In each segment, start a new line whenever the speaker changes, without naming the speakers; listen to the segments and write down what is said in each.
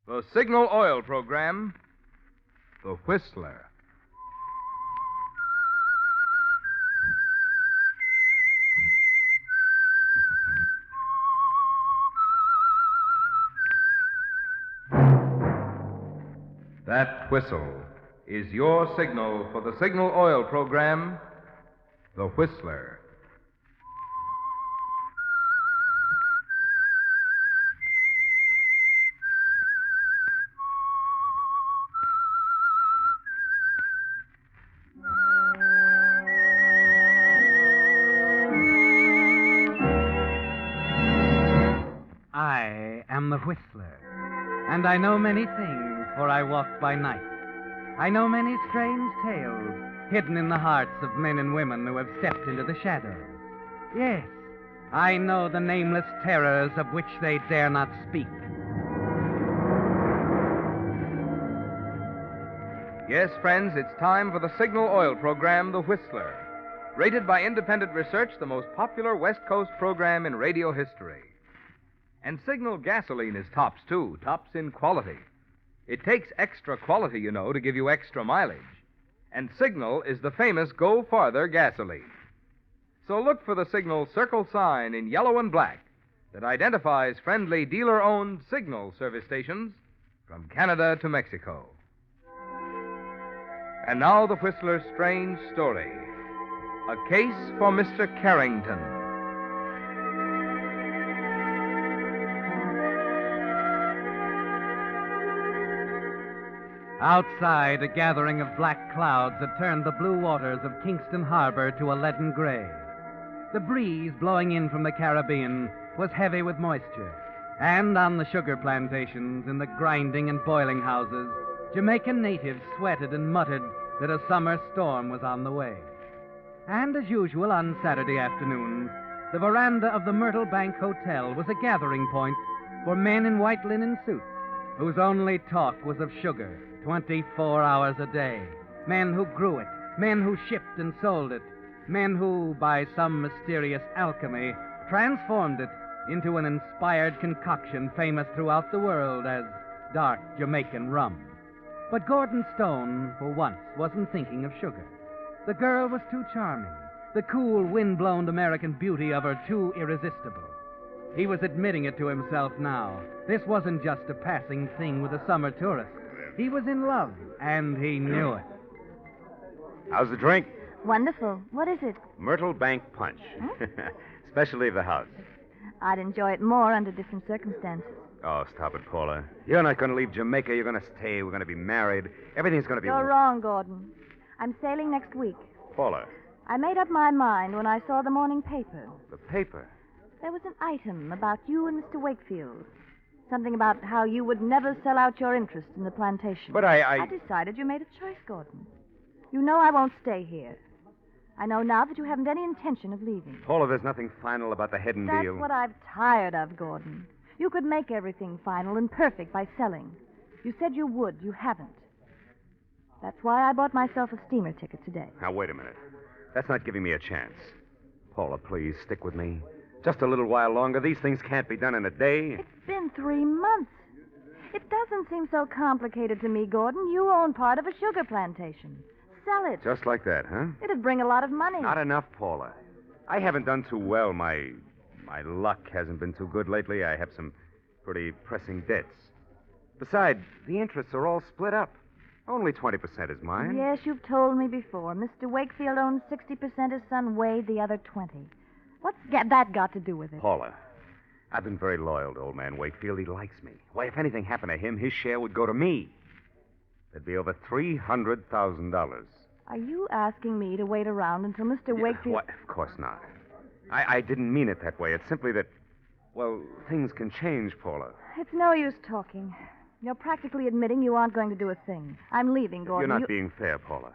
The Signal Oil program, The Whistler. That whistle is your signal for the Signal Oil program, The Whistler.
I am the Whistler, and I know many things, for I walk by night. I know many strange tales hidden in the hearts of men and women who have stepped into the shadows. Yes, I know the nameless terrors of which they dare not speak.
Yes, friends, it's time for the Signal Oil program, The Whistler. Rated by independent research, the most popular West Coast program in radio history. And Signal gasoline is tops, too, tops in quality. It takes extra quality, you know, to give you extra mileage. And Signal is the famous Go Farther gasoline. So look for the Signal circle sign in yellow and black that identifies friendly dealer-owned Signal service stations from Canada to Mexico. And now the Whistler's strange story. A case for Mr. Carrington.
Outside, a gathering of black clouds had turned the blue waters of Kingston Harbor to a leaden gray. The breeze blowing in from the Caribbean was heavy with moisture, and on the sugar plantations, in the grinding and boiling houses, Jamaican natives sweated and muttered that a summer storm was on the way. And as usual on Saturday afternoons, the veranda of the Myrtle Bank Hotel was a gathering point for men in white linen suits whose only talk was of sugar, 24 hours a day. Men who grew it, men who shipped and sold it, men who, by some mysterious alchemy, transformed it into an inspired concoction famous throughout the world as dark Jamaican rum. But Gordon Stone, for once, wasn't thinking of sugar. The girl was too charming, the cool, wind-blown American beauty of her too irresistible. He was admitting it to himself now. This wasn't just a passing thing with a summer tourist. He was in love, and he knew it.
How's the drink?
Wonderful. What is it?
Myrtle Bank Punch. Specialty of the house.
I'd enjoy it more under different circumstances.
Oh, stop it, Paula. You're not going to leave Jamaica. You're going to stay. We're going to be married. Everything's going to be...
You're wrong, Gordon. I'm sailing next week.
Paula.
I made up my mind when I saw the morning paper.
The paper?
There was an item about you and Mr. Wakefield. Something about how you would never sell out your interest in the plantation.
But I
decided you made a choice, Gordon. You know I won't stay here. I know now that you haven't any intention of leaving.
Paula, there's nothing final about the Hedden deal.
That's what I've tired of, Gordon. You could make everything final and perfect by selling. You said you would. You haven't. That's why I bought myself a steamer ticket today.
Now, wait a minute. That's not giving me a chance. Paula, please, stick with me. Just a little while longer. These things can't be done in a day.
It's been 3 months. It doesn't seem so complicated to me, Gordon. You own part of a sugar plantation. Sell it.
Just like that, huh?
It'd bring a lot of money.
Not enough, Paula. I haven't done too well. My luck hasn't been too good lately. I have some pretty pressing debts. Besides, the interests are all split up. Only 20% is mine.
Yes, you've told me before. Mr. Wakefield owns 60%, his son Wade the other 20%. What's that got to do with it?
Paula, I've been very loyal to old man Wakefield. He likes me. Why, if anything happened to him, his share would go to me. There'd be over $300,000.
Are you asking me to wait around until Mr. Wakefield...
What? Of course not. I didn't mean it that way. It's simply that, well, things can change, Paula.
It's no use talking. You're practically admitting you aren't going to do a thing. I'm leaving, Gordon.
You're not being fair, Paula.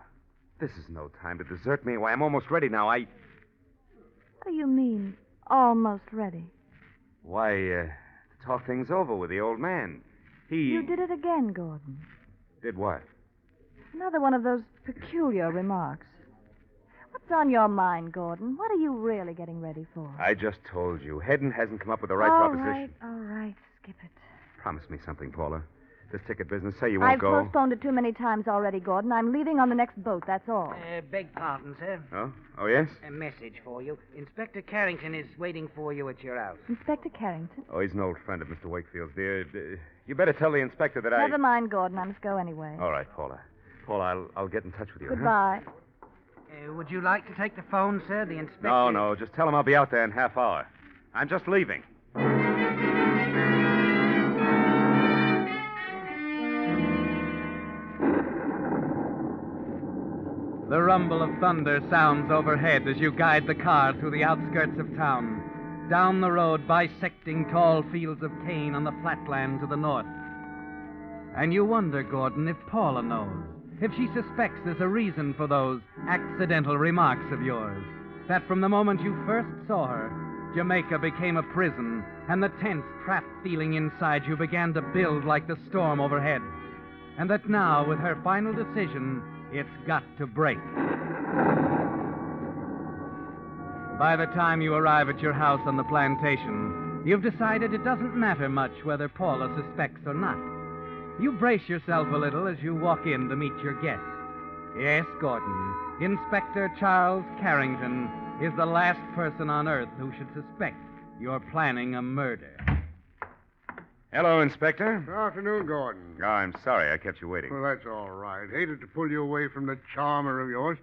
This is no time to desert me. Why, I'm almost ready now.
What do you mean, almost ready?
Why, to talk things over with the old man.
You did it again, Gordon.
Did what?
Another one of those peculiar remarks. What's on your mind, Gordon? What are you really getting ready for?
I just told you. Hedden hasn't come up with the right proposition.
All right. Skip it.
Promise me something, Paula. this ticket business. Say you won't
I've
go.
postponed it too many times already, Gordon. I'm leaving on the next boat, that's all.
Beg pardon, sir.
Oh? Oh, yes?
A message for you. Inspector Carrington is waiting for you at your house.
Inspector Carrington?
Oh, he's an old friend of Mr. Wakefield's, dear. You better tell the inspector that I...
Never mind, Gordon. I must go anyway.
All right, Paula. Paula, I'll get in touch with you.
Goodbye.
Would you like to take the phone, sir? The inspector...
No. Just tell him I'll be out there in half hour. I'm just leaving.
The rumble of thunder sounds overhead as you guide the car through the outskirts of town, down the road bisecting tall fields of cane on the flatland to the north. And you wonder, Gordon, if Paula knows, if she suspects there's a reason for those accidental remarks of yours, that from the moment you first saw her, Jamaica became a prison, and the tense, trapped feeling inside you began to build like the storm overhead, and that now, with her final decision, it's got to break. By the time you arrive at your house on the plantation, you've decided it doesn't matter much whether Paula suspects or not. You brace yourself a little as you walk in to meet your guest. Yes, Gordon, Inspector Charles Carrington is the last person on Earth who should suspect you're planning a murder.
Hello, Inspector.
Good afternoon, Gordon.
Oh, I'm sorry I kept you waiting.
Well, that's all right. Hated to pull you away from the charmer of yours,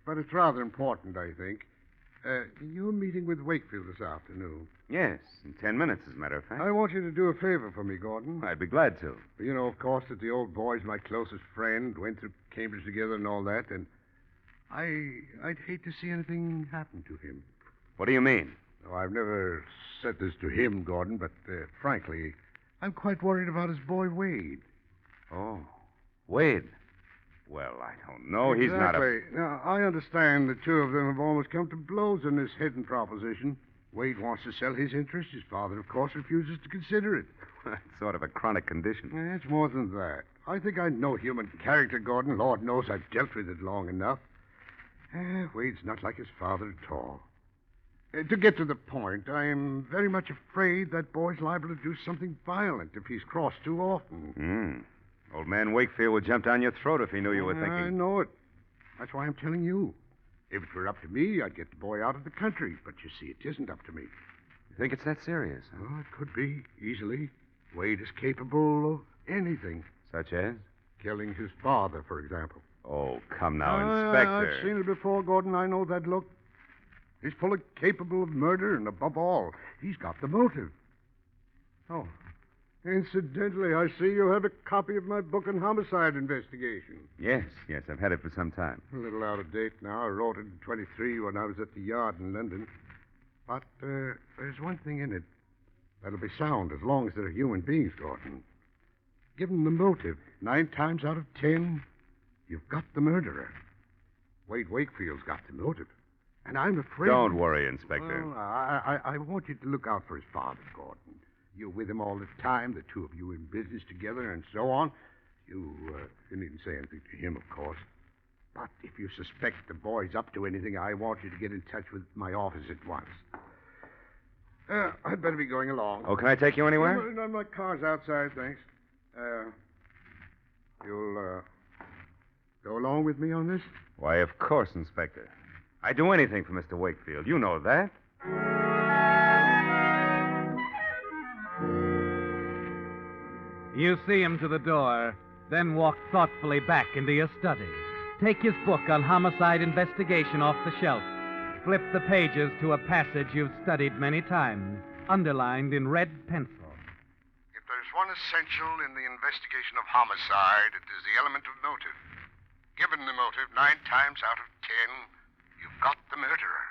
but it's rather important, I think. You're meeting with Wakefield this afternoon.
Yes, in 10 minutes, as a matter of fact.
I want you to do a favor for me, Gordon.
I'd be glad to.
You know, of course, that the old boy's my closest friend, went through Cambridge together and all that, and I'd hate to see anything happen to him.
What do you mean?
Oh, I've never said this to him, Gordon, but frankly, I'm quite worried about his boy, Wade.
Oh, Wade. Well, I don't know. He's not a...
Exactly. Now, I understand the two of them have almost come to blows on this hidden proposition. Wade wants to sell his interest. His father, of course, refuses to consider it.
It's sort of a chronic condition.
It's more than that. I think I know human character, Gordon. Lord knows I've dealt with it long enough. Wade's not like his father at all. To get to the point, I'm very much afraid that boy's liable to do something violent if he's crossed too often.
Old man Wakefield would jump down your throat if he knew you were thinking.
I know it. That's why I'm telling you. If it were up to me, I'd get the boy out of the country. But you see, it isn't up to me.
You think it's that serious? Huh?
Oh, it could be, easily. Wade is capable of anything.
Such as?
Killing his father, for example.
Oh, come now, Inspector.
I've seen it before, Gordon. I know that look. He's fully capable of murder, and above all, he's got the motive. Oh, incidentally, I see you have a copy of my book on homicide investigation.
Yes, I've had it for some time.
A little out of date now. I wrote it in 23 when I was at the yard in London. But there's one thing in it that'll be sound as long as they're human beings, Gordon. Give them the motive. 9 times out of 10, you've got the murderer. Wade Wakefield's got the motive. And I'm afraid...
Don't worry, Inspector.
Well, I want you to look out for his father, Gordon. You're with him all the time, the two of you in business together and so on. You needn't say anything to him, of course. But if you suspect the boy's up to anything, I want you to get in touch with my office at once. I'd better be going along.
Oh, can I take you anywhere?
No, my car's outside, thanks. You'll go along with me on this?
Why, of course, Inspector. I'd do anything for Mr. Wakefield. You know that.
You see him to the door, then walk thoughtfully back into your study. Take his book on homicide investigation off the shelf. Flip the pages to a passage you've studied many times, underlined in red pencil.
If there's one essential in the investigation of homicide, it is the element of motive. Given the motive, 9 times out of 10, you've got the murderer.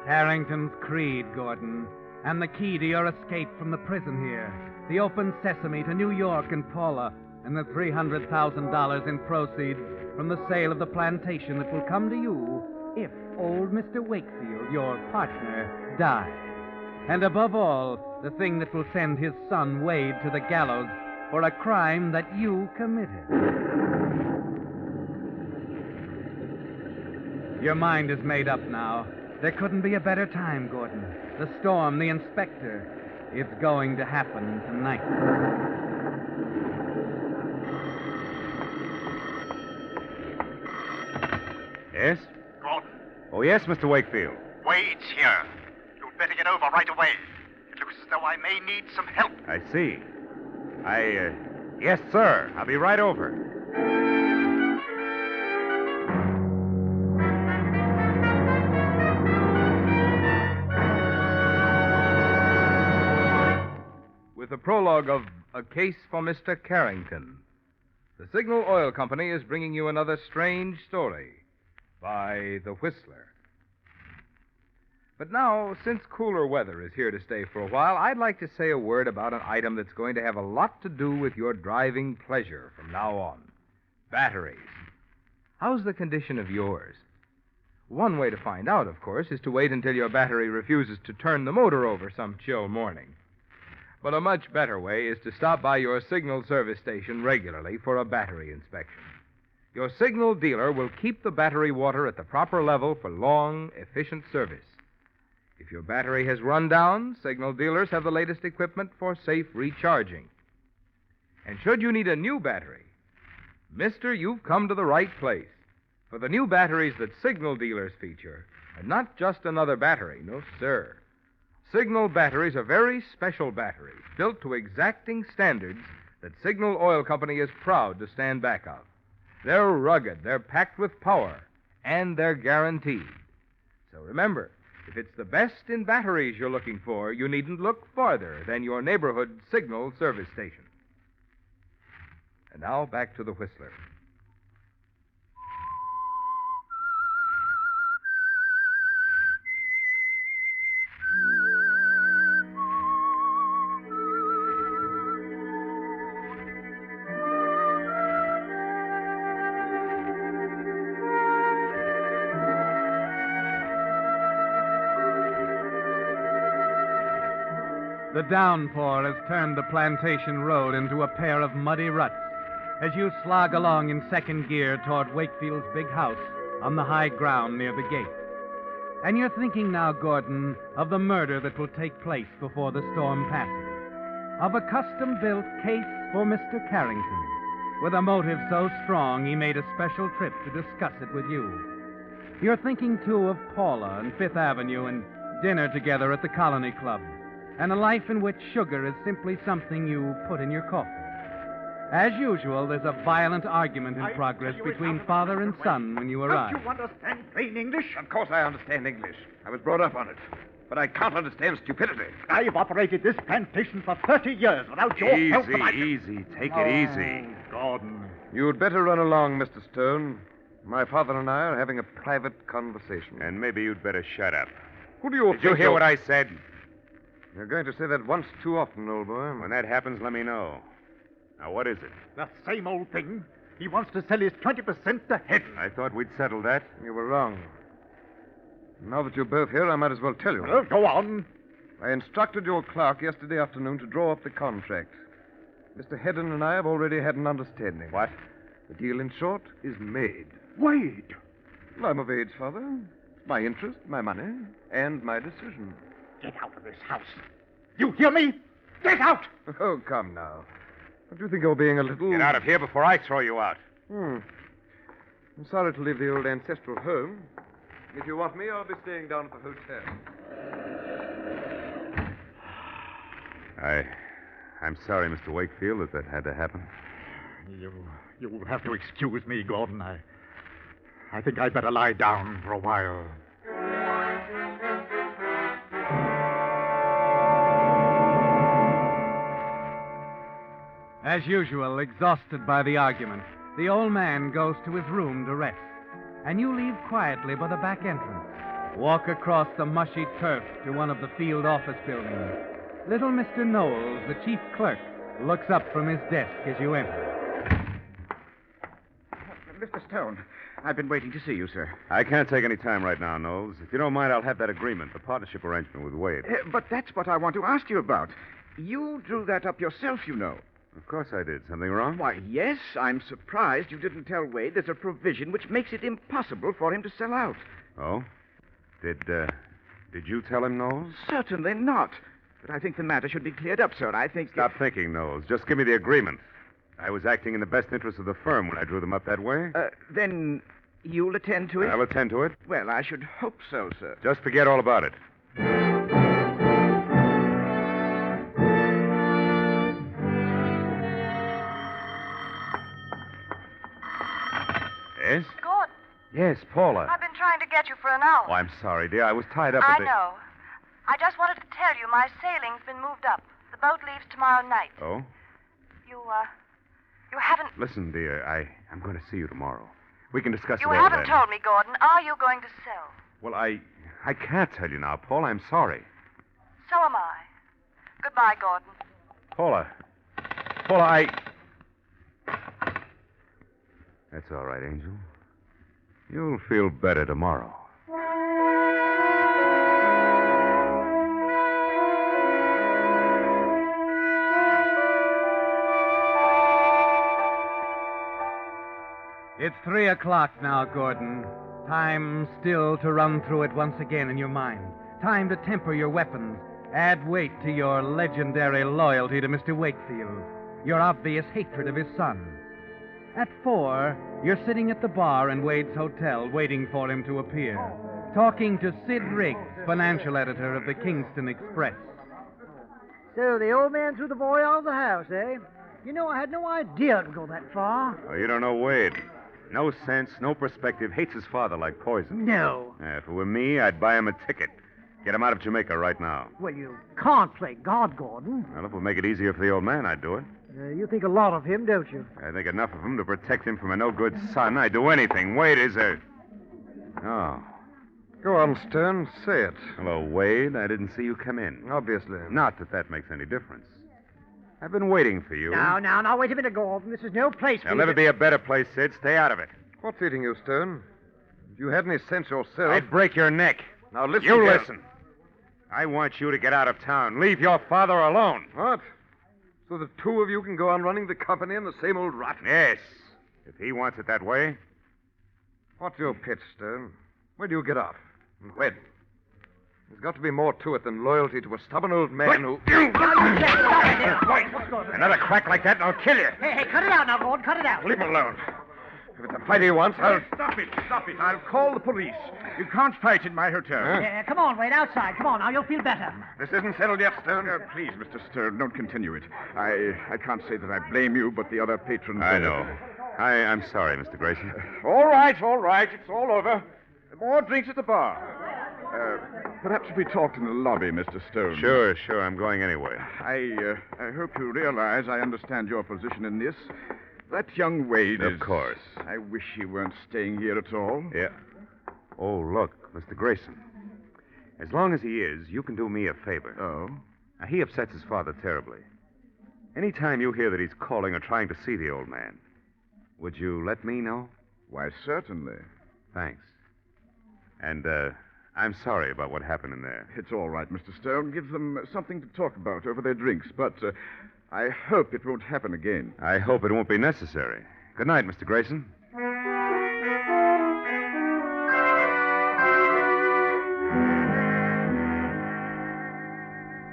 Carrington's creed, Gordon, and the key to your escape from the prison here, the open sesame to New York and Paula, and the $300,000 in proceeds from the sale of the plantation that will come to you if old Mr. Wakefield, your partner, dies. And above all, the thing that will send his son Wade to the gallows for a crime that you committed. Your mind is made up now. There couldn't be a better time, Gordon. The storm, the inspector. It's going to happen tonight.
Yes?
Gordon,
Oh, yes, Mr. Wakefield.
Wade's here. You'd better get over right away. It looks as though I may need some help.
I see. Yes, sir. I'll be right over.
With a prologue of A Case for Mr. Carrington, the Signal Oil Company is bringing you another strange story by The Whistler. But now, since cooler weather is here to stay for a while, I'd like to say a word about an item that's going to have a lot to do with your driving pleasure from now on. Batteries. How's the condition of yours? One way to find out, of course, is to wait until your battery refuses to turn the motor over some chill morning. But a much better way is to stop by your Signal service station regularly for a battery inspection. Your Signal dealer will keep the battery water at the proper level for long, efficient service. If your battery has run down, Signal dealers have the latest equipment for safe recharging. And should you need a new battery, mister, you've come to the right place. For the new batteries that Signal dealers feature are not just another battery, no, sir. Signal batteries are very special batteries, built to exacting standards that Signal Oil Company is proud to stand back of. They're rugged, they're packed with power, and they're guaranteed. So remember, if it's the best in batteries you're looking for, you needn't look farther than your neighborhood Signal service station. And now back to the Whistler.
The downpour has turned the plantation road into a pair of muddy ruts as you slog along in second gear toward Wakefield's big house on the high ground near the gate. And you're thinking now, Gordon, of the murder that will take place before the storm passes. Of a custom-built case for Mr. Carrington, with a motive so strong he made a special trip to discuss it with you. You're thinking, too, of Paula and Fifth Avenue and dinner together at the Colony Club, and a life in which sugar is simply something you put in your coffee. As usual, there's a violent argument in progress between father and son when you arrive.
Don't you understand plain English?
Of course I understand English. I was brought up on it. But I can't understand stupidity.
I've operated this plantation for 30 years without your help.
Easy. Take it easy.
Gordon.
You'd better run along, Mr. Stone. My father and I are having a private conversation.
And maybe you'd better shut up.
Who do you
Did you hear what I said?
You're going to say that once too often, old boy.
When that happens, let me know. Now, what is it?
The same old thing. He wants to sell his 20% to Hedden.
I thought we'd settled that.
You were wrong. Now that you're both here, I might as well tell you.
Well, go on.
I instructed your clerk yesterday afternoon to draw up the contract. Mr. Hedden and I have already had an understanding.
What?
The deal, in short, is made.
Wade.
I'm of age, Father. My interest, my money, and my decision.
Get out of this house. You hear me? Get out!
Oh, come now. Don't you think you're being a little...
Get out of here before I throw you out.
I'm sorry to leave the old ancestral home. If you want me, I'll be staying down at the hotel.
I'm sorry, Mr. Wakefield, that had to happen.
You'll have to excuse me, Gordon. I think I'd better lie down for a while.
As usual, exhausted by the argument, the old man goes to his room to rest, and you leave quietly by the back entrance. Walk across the mushy turf to one of the field office buildings. Little Mr. Knowles, the chief clerk, looks up from his desk as you enter.
Mr. Stone, I've been waiting to see you, sir.
I can't take any time right now, Knowles. If you don't mind, I'll have that agreement, the partnership arrangement with Wade.
But that's what I want to ask you about. You drew that up yourself, you know.
Of course I did. Something wrong?
Why, yes. I'm surprised you didn't tell Wade there's a provision which makes it impossible for him to sell out.
Oh? Did you tell him, Knowles?
Certainly not. But I think the matter should be cleared up, sir. I think...
Stop thinking, Knowles. Just give me the agreement. I was acting in the best interest of the firm when I drew them up that way.
Then you'll attend to it?
I'll attend to it.
Well, I should hope so, sir.
Just forget all about it. Yes?
Gordon,
Yes, Paula.
I've been trying to get you for an hour.
Oh, I'm sorry, dear. I was tied up
I
at the...
know. I just wanted to tell you my sailing's been moved up. The boat leaves tomorrow night.
Oh?
You haven't...
Listen, dear, I'm going to see you tomorrow. We can discuss it
You
all
haven't
then.
told me, Gordon. Are you going to sell?
Well, I can't tell you now, Paula. I'm sorry.
So am I. Goodbye, Gordon.
Paula, That's all right, Angel. You'll feel better tomorrow.
It's 3 o'clock now, Gordon. Time still to run through it once again in your mind. Time to temper your weapons. Add weight to your legendary loyalty to Mr. Wakefield. Your obvious hatred of his son. At 4, you're sitting at the bar in Wade's hotel waiting for him to appear. Talking to Sid Riggs, financial editor of the Kingston Express.
So the old man threw the boy out of the house, eh? You know, I had no idea it would go that far.
Oh, you don't know Wade. No sense, no perspective. Hates his father like poison.
No.
If it were me, I'd buy him a ticket. Get him out of Jamaica right now.
Well, you can't play God, Gordon.
Well, if it would make it easier for the old man, I'd do it.
You think a lot of him, don't you?
I think enough of him to protect him from a no-good son. I'd do anything. Wade is a... Oh.
Go on, Stern. Say it.
Hello, Wade. I didn't see you come in.
Obviously.
Not that makes any difference. I've been waiting for you.
Now, wait a minute, Gordon. This is no place for
There'll
you
never be a better place, Sid. Stay out of it.
What's eating you, Stern? If you had any sense yourself...
I'd break your neck.
Now, listen.
You
again.
listen. I want you to get out of town. Leave your father alone.
What? So the two of you can go on running the company in the same old rut?
Yes. If he wants it that way.
What's your pitch, Stern? Where do you get off? And when? There's got to be more to it than loyalty to a stubborn old man who...
Another crack like that and I'll kill you.
Hey, cut it out now, Gordon. Cut it out.
Leave him alone. If it's a fight he wants, I'll...
Stop it. I'll call the police. You can't fight in my hotel.
Yeah, come on, Wade, outside. Come on, now, you'll feel better.
This isn't settled yet, Stern.
Please, Mr. Stern, don't continue it. I can't say that I blame you, but the other patrons...
I know. I'm sorry, Mr. Grayson.
All right. It's all over. More drinks at the bar. Perhaps we talked in the lobby, Mr. Stone.
Sure. I'm going anyway.
I hope you realize I understand your position in this. That young Wade
Of course.
I wish he weren't staying here at all.
Yeah. Oh, look, Mr. Grayson. As long as he is, you can do me a favor.
Oh?
Now, he upsets his father terribly. Anytime you hear that he's calling or trying to see the old man, would you let me know?
Why, certainly.
Thanks. And, I'm sorry about what happened in there.
It's all right, Mr. Stone. Give them something to talk about over their drinks, but I hope it won't happen again.
I hope it won't be necessary. Good night, Mr. Grayson.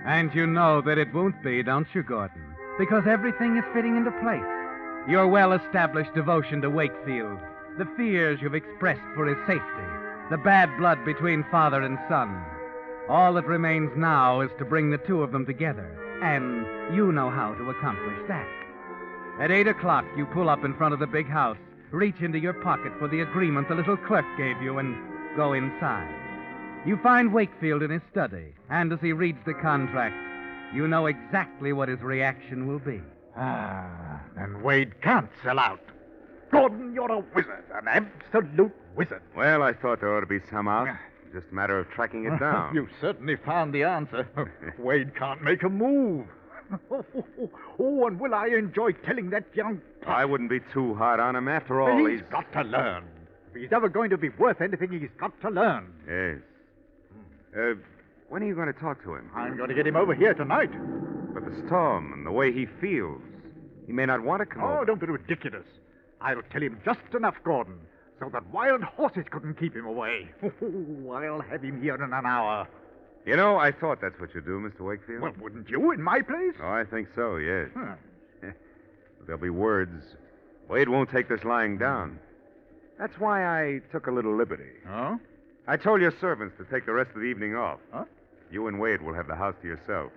And you know that it won't be, don't you, Gordon? Because everything is fitting into place. Your well-established devotion to Wakefield, the fears you've expressed for his safety, the bad blood between father and son. All that remains now is to bring the two of them together, and you know how to accomplish that. At 8 o'clock, you pull up in front of the big house, reach into your pocket for the agreement the little clerk gave you, and go inside. You find Wakefield in his study, and as he reads the contract, you know exactly what his reaction will be.
Then Wade can't sell out. Gordon, you're a wizard, an absolute wizard.
Well, I thought there ought to be some out. Just a matter of tracking it down.
You've certainly found the answer. Wade can't make a move. And will I enjoy telling that young...
I wouldn't be too hard on him. After all,
He's got to learn. If he's ever going to be worth anything, he's got to learn.
Yes. When are you going to talk to him?
I'm going to get him over here tonight.
But the storm and the way he feels. He may not want to come over.
Oh, don't be ridiculous. I'll tell him just enough, Gordon, so that wild horses couldn't keep him away. I'll have him here in an hour.
You know, I thought that's what you'd do, Mr. Wakefield.
Well, wouldn't you in my place?
Oh, I think so, yes.
Huh.
There'll be words. Wade won't take this lying down. That's why I took a little liberty.
Oh?
I told your servants to take the rest of the evening off.
Huh?
You and Wade will have the house to yourself.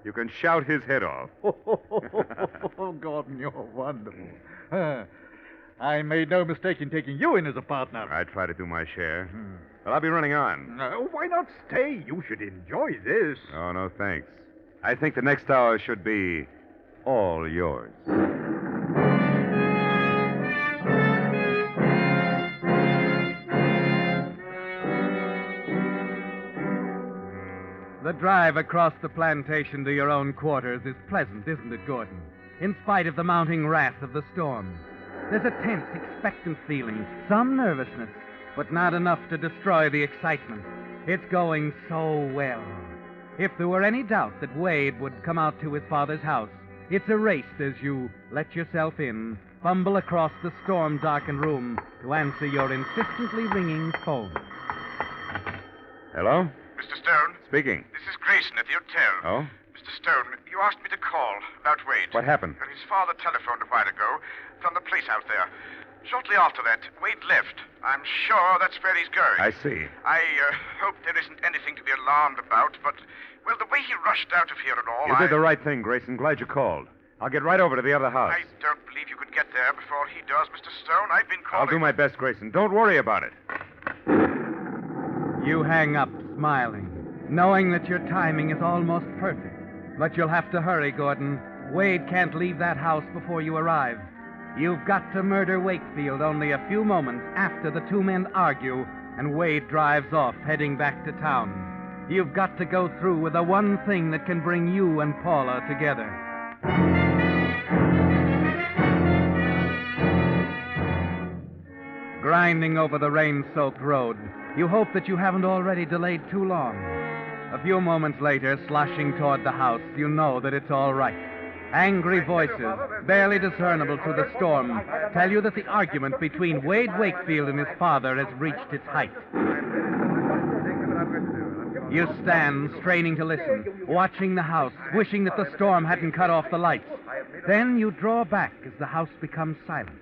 You can shout his head off.
Oh, Gordon, you're wonderful. I made no mistake in taking you in as a partner.
I try to do my share. But I'll be running on.
Why not stay? You should enjoy this.
Oh, no, thanks. I think the next hour should be all yours.
The drive across the plantation to your own quarters is pleasant, isn't it, Gordon? In spite of the mounting wrath of the storm. There's a tense, expectant feeling, some nervousness, but not enough to destroy the excitement. It's going so well. If there were any doubt that Wade would come out to his father's house, it's erased as you let yourself in, fumble across the storm-darkened room to answer your insistently ringing phone.
Hello?
Mr. Stone?
Speaking.
This is Grayson at the hotel.
Oh?
Mr. Stone, you asked me to call about Wade.
What happened?
Well, his father telephoned a while ago from the place out there. Shortly after that, Wade left. I'm sure that's where he's going.
I see.
I hope there isn't anything to be alarmed about, but, well, the way he rushed out of here and all,
You did the right thing, Grayson. Glad you called. I'll get right over to the other house.
I don't believe you could get there before he does, Mr. Stone. I've been calling...
I'll do my best, Grayson. Don't worry about it.
You hang up, smiling, knowing that your timing is almost perfect. But you'll have to hurry, Gordon. Wade can't leave that house before you arrive. You've got to murder Wakefield only a few moments after the two men argue and Wade drives off, heading back to town. You've got to go through with the one thing that can bring you and Paula together. Grinding over the rain-soaked road, you hope that you haven't already delayed too long. A few moments later, sloshing toward the house, you know that it's all right. Angry voices, barely discernible through the storm, tell you that the argument between Wade Wakefield and his father has reached its height. You stand, straining to listen, watching the house, wishing that the storm hadn't cut off the lights. Then you draw back as the house becomes silent.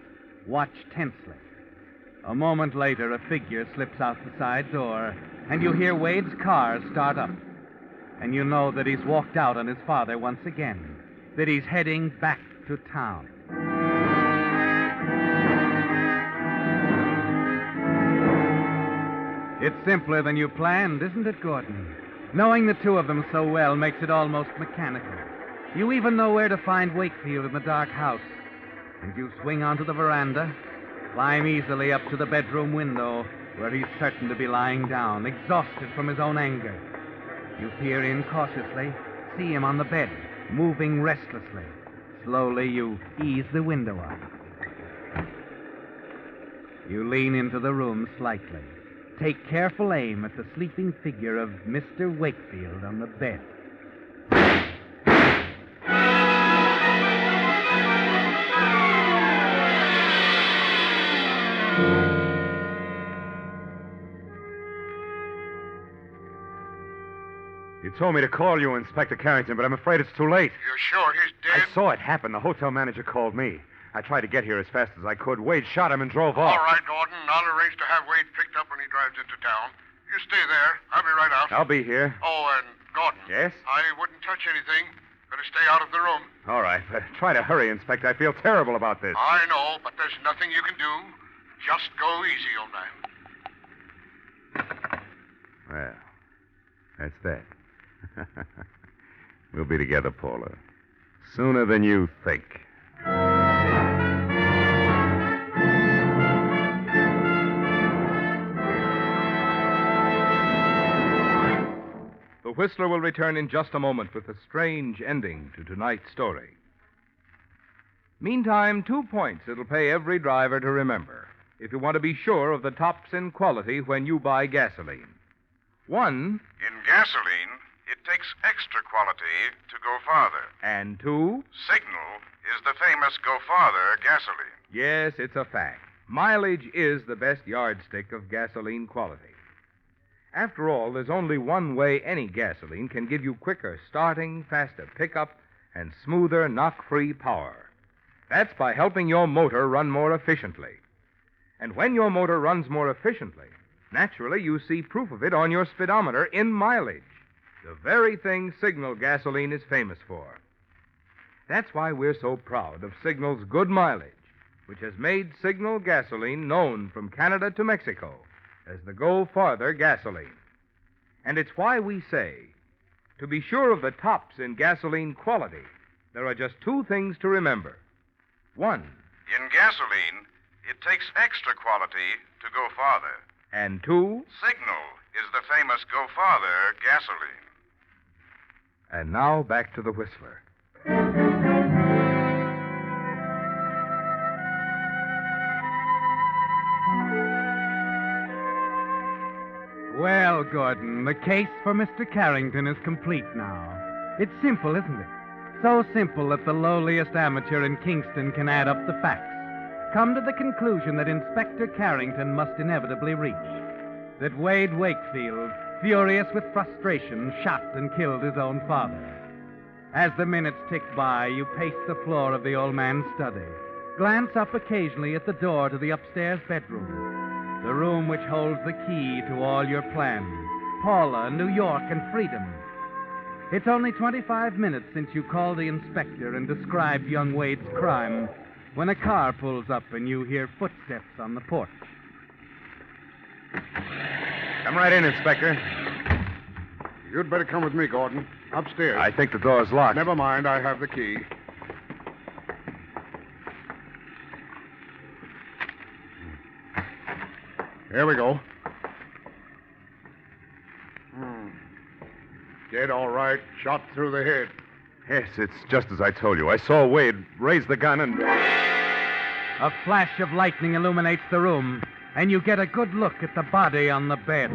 Watch tensely. A moment later, a figure slips out the side door, and you hear Wade's car start up. And you know that he's walked out on his father once again, that he's heading back to town. It's simpler than you planned, isn't it, Gordon? Knowing the two of them so well makes it almost mechanical. You even know where to find Wakefield in the dark house. And you swing onto the veranda, climb easily up to the bedroom window, where he's certain to be lying down, exhausted from his own anger. You peer in cautiously, see him on the bed, moving restlessly. Slowly, you ease the window up. You lean into the room slightly. Take careful aim at the sleeping figure of Mr. Wakefield on the bed.
You told me to call you, Inspector Carrington, but I'm afraid it's too late.
You're sure he's dead?
I saw it happen. The hotel manager called me. I tried to get here as fast as I could. Wade shot him and drove off.
All right, Gordon. I'll arrange to have Wade picked up when he drives into town. You stay there. I'll be right out.
I'll be here.
Oh, and Gordon.
Yes?
I wouldn't touch anything. Better stay out of the room.
All right, but try to hurry, Inspector. I feel terrible about this.
I know, but there's nothing you can do. Just go easy, old man.
Well, that's that. We'll be together, Paula. Sooner than you think.
The Whistler will return in just a moment with a strange ending to tonight's story. Meantime, 2 points it'll pay every driver to remember if you want to be sure of the tops in quality when you buy gasoline. 1,
In gasoline, it takes extra quality to go farther.
and 2,
Signal is the famous Go Farther gasoline.
yes, it's a fact. Mileage is the best yardstick of gasoline quality. After all, there's only one way any gasoline can give you quicker starting, faster pickup, and smoother knock-free power. That's by helping your motor run more efficiently. And when your motor runs more efficiently, naturally you see proof of it on your speedometer in mileage, the very thing Signal gasoline is famous for. That's why we're so proud of Signal's good mileage, which has made Signal gasoline known from Canada to Mexico as the Go Farther gasoline. And it's why we say, to be sure of the tops in gasoline quality, there are just two things to remember. One,
In gasoline, it takes extra quality to go farther.
and two,
Signal is the famous Go Farther gasoline.
and now back to the Whistler.
Well, Gordon, the case for Mr. Carrington is complete now. It's simple, isn't it? So simple that the lowliest amateur in Kingston can add up the facts. Come to the conclusion that Inspector Carrington must inevitably reach. That Wade Wakefield, furious with frustration, shot and killed his own father. As the minutes tick by, you pace the floor of the old man's study. Glance up occasionally at the door to the upstairs bedroom. The room which holds the key to all your plans. Paula, New York, and freedom. It's only 25 minutes since you called the inspector and described young Wade's crime when a car pulls up and you hear footsteps on the porch.
Come right in, Inspector.
You'd better come with me, Gordon. Upstairs.
I think the door's locked.
Never mind, I have the key. Here we go. Dead all right. Shot through the head.
Yes, it's just as I told you. I saw Wade raise the gun and...
A flash of lightning illuminates the room, and you get a good look at the body on the bed.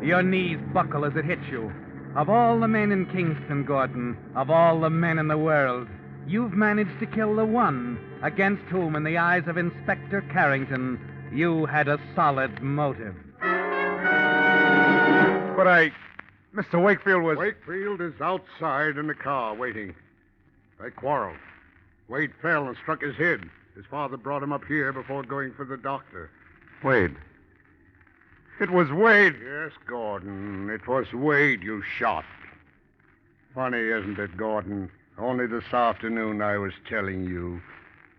Your knees buckle as it hits you. Of all the men in Kingston, Gordon, of all the men in the world, you've managed to kill the one against whom, in the eyes of Inspector Carrington, you had a solid motive.
But Mr. Wakefield was...
Wakefield is outside in the car waiting. They quarreled. Wade fell and struck his head. His father brought him up here before going for the doctor.
Wade. It was Wade.
Yes, Gordon. It was Wade you shot. Funny, isn't it, Gordon? Only this afternoon I was telling you.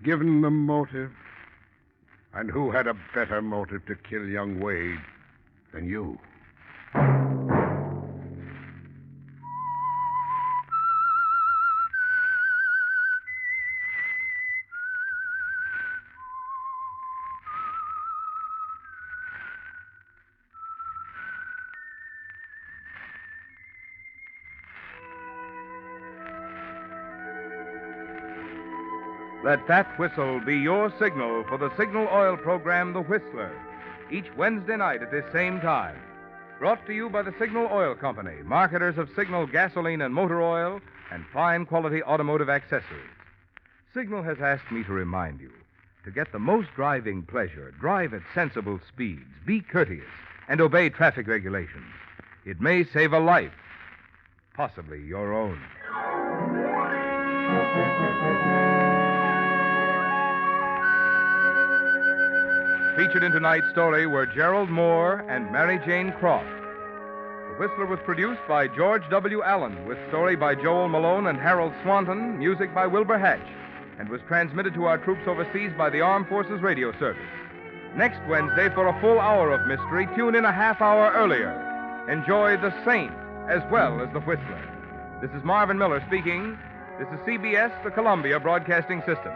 Given the motive. And who had a better motive to kill young Wade than you?
Let that whistle be your signal for the Signal Oil program, The Whistler, each Wednesday night at this same time. Brought to you by the Signal Oil Company, marketers of Signal gasoline and motor oil and fine quality automotive accessories. Signal has asked me to remind you, to get the most driving pleasure, drive at sensible speeds, be courteous, and obey traffic regulations. It may save a life, possibly your own. Featured in tonight's story were Gerald Moore and Mary Jane Croft. The Whistler was produced by George W. Allen, with story by Joel Malone and Harold Swanton, music by Wilbur Hatch, and was transmitted to our troops overseas by the Armed Forces Radio Service. Next Wednesday, for a full hour of mystery, tune in a half hour earlier. Enjoy The Saint as well as The Whistler. This is Marvin Miller speaking. This is CBS, the Columbia Broadcasting System.